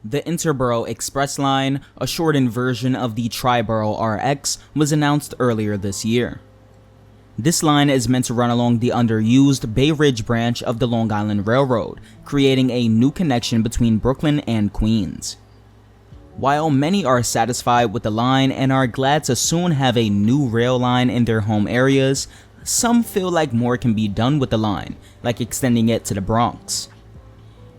The Interborough Express line, a shortened version of the Triborough RX, was announced earlier this year. This line is meant to run along the underused Bay Ridge branch of the Long Island Railroad, creating a new connection between Brooklyn and Queens. While many are satisfied with the line and are glad to soon have a new rail line in their home areas, some feel like more can be done with the line, like extending it to the Bronx.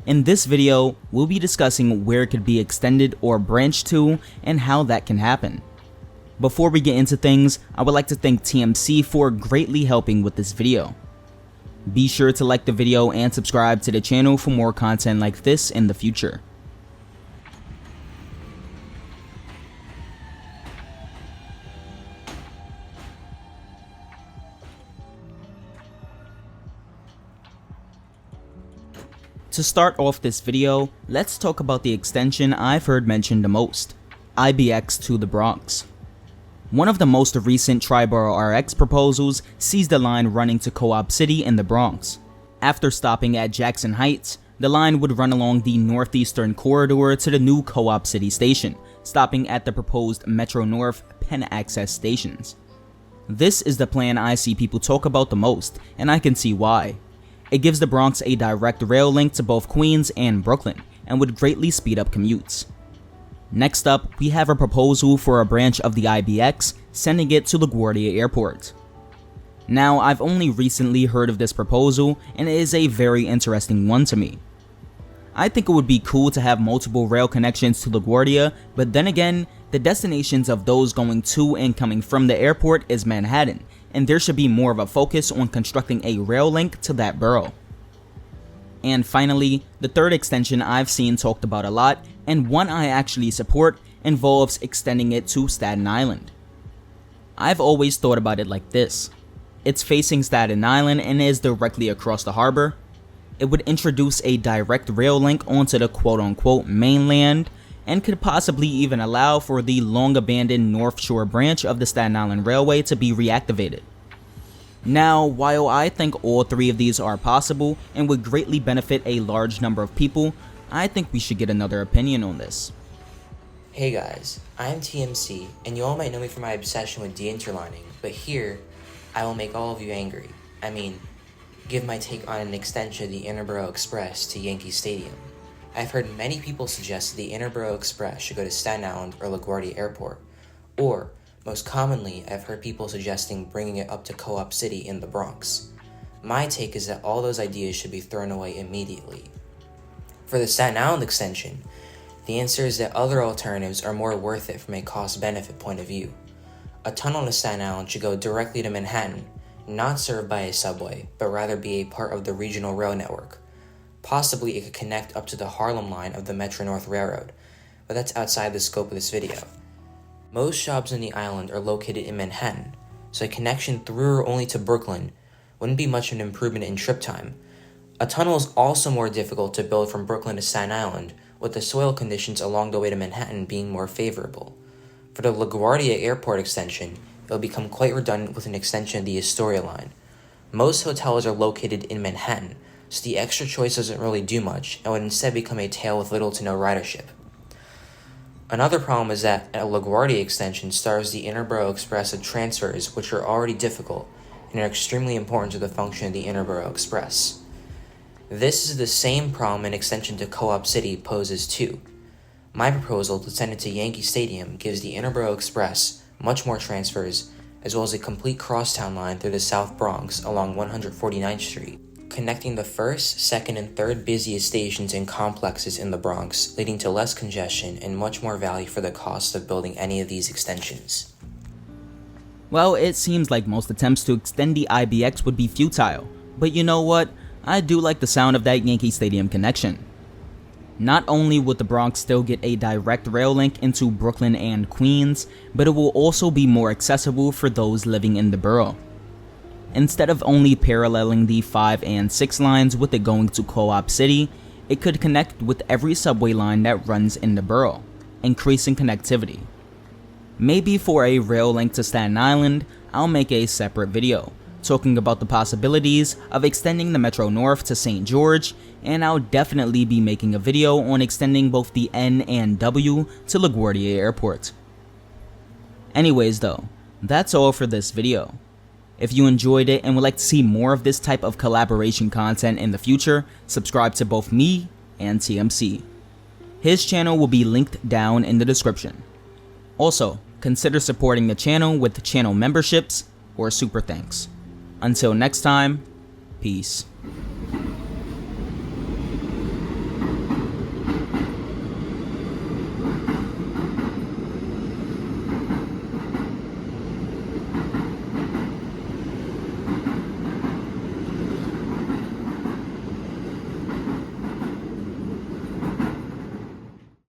In this video, we'll be discussing where it could be extended or branched to and how that can happen. Before we get into things, I would like to thank TMC for greatly helping with this video. Be sure to like the video and subscribe to the channel for more content like this in the future. To start off this video, let's talk about the extension I've heard mentioned the most, IBX to the Bronx. One of the most recent Triborough RX proposals sees the line running to Co-op City in the Bronx. After stopping at Jackson Heights, the line would run along the northeastern corridor to the new Co-op City station, stopping at the proposed Metro North Penn Access stations. This is the plan I see people talk about the most, and I can see why. It gives the Bronx a direct rail link to both Queens and Brooklyn, and would greatly speed up commutes. Next up, we have a proposal for a branch of the IBX, sending it to LaGuardia Airport. Now, I've only recently heard of this proposal, and it is a very interesting one to me. I think it would be cool to have multiple rail connections to LaGuardia, but then again, the destinations of those going to and coming from the airport is Manhattan, and there should be more of a focus on constructing a rail link to that borough. And finally, the third extension I've seen talked about a lot, and one I actually support, involves extending it to Staten Island. I've always thought about it like this. It's facing Staten Island and is directly across the harbor. It would introduce a direct rail link onto the quote-unquote mainland, and could possibly even allow for the long-abandoned North Shore branch of the Staten Island Railway to be reactivated. Now, while I think all three of these are possible and would greatly benefit a large number of people, I think we should get another opinion on this. Hey guys, I'm TMC, and you all might know me for my obsession with de-interlining, but here, I will make all of you angry. Give my take on an extension of the Interborough Express to Yankee Stadium. I've heard many people suggest that the Interborough Express should go to Staten Island or LaGuardia Airport, or, most commonly, I've heard people suggesting bringing it up to Co-op City in the Bronx. My take is that all those ideas should be thrown away immediately. For the Staten Island extension, the answer is that other alternatives are more worth it from a cost-benefit point of view. A tunnel to Staten Island should go directly to Manhattan, not served by a subway, but rather be a part of the regional rail network. Possibly it could connect up to the Harlem line of the Metro North Railroad, but that's outside the scope of this video. Most jobs on the island are located in Manhattan, so a connection through or only to Brooklyn wouldn't be much of an improvement in trip time. A tunnel is also more difficult to build from Brooklyn to Staten Island, with the soil conditions along the way to Manhattan being more favorable. For the LaGuardia Airport extension, it will become quite redundant with an extension of the Astoria line. Most hotels are located in Manhattan, so the extra choice doesn't really do much and would instead become a tale with little to no ridership. Another problem is that a LaGuardia extension stars the Interborough Express of transfers, which are already difficult and are extremely important to the function of the Interborough Express. This is the same problem an extension to Co-op City poses too. My proposal to send it to Yankee Stadium gives the Interborough Express much more transfers, as well as a complete crosstown line through the South Bronx along 149th Street, connecting the first, second, and third busiest stations and complexes in the Bronx, leading to less congestion and much more value for the cost of building any of these extensions. Well, it seems like most attempts to extend the IBX would be futile, but you know what? I do like the sound of that Yankee Stadium connection. Not only would the Bronx still get a direct rail link into Brooklyn and Queens, but it will also be more accessible for those living in the borough. Instead of only paralleling the 5 and 6 lines with it going to Co-op City, it could connect with every subway line that runs in the borough, increasing connectivity. Maybe for a rail link to Staten Island, I'll make a separate video. talking about the possibilities of extending the Metro North to St. George, and I'll definitely be making a video on extending both the N and W to LaGuardia Airport. Anyways though, that's all for this video. If you enjoyed it and would like to see more of this type of collaboration content in the future, subscribe to both me and TMC. His channel will be linked down in the description. Also, consider supporting the channel with channel memberships or super thanks. Until next time, peace.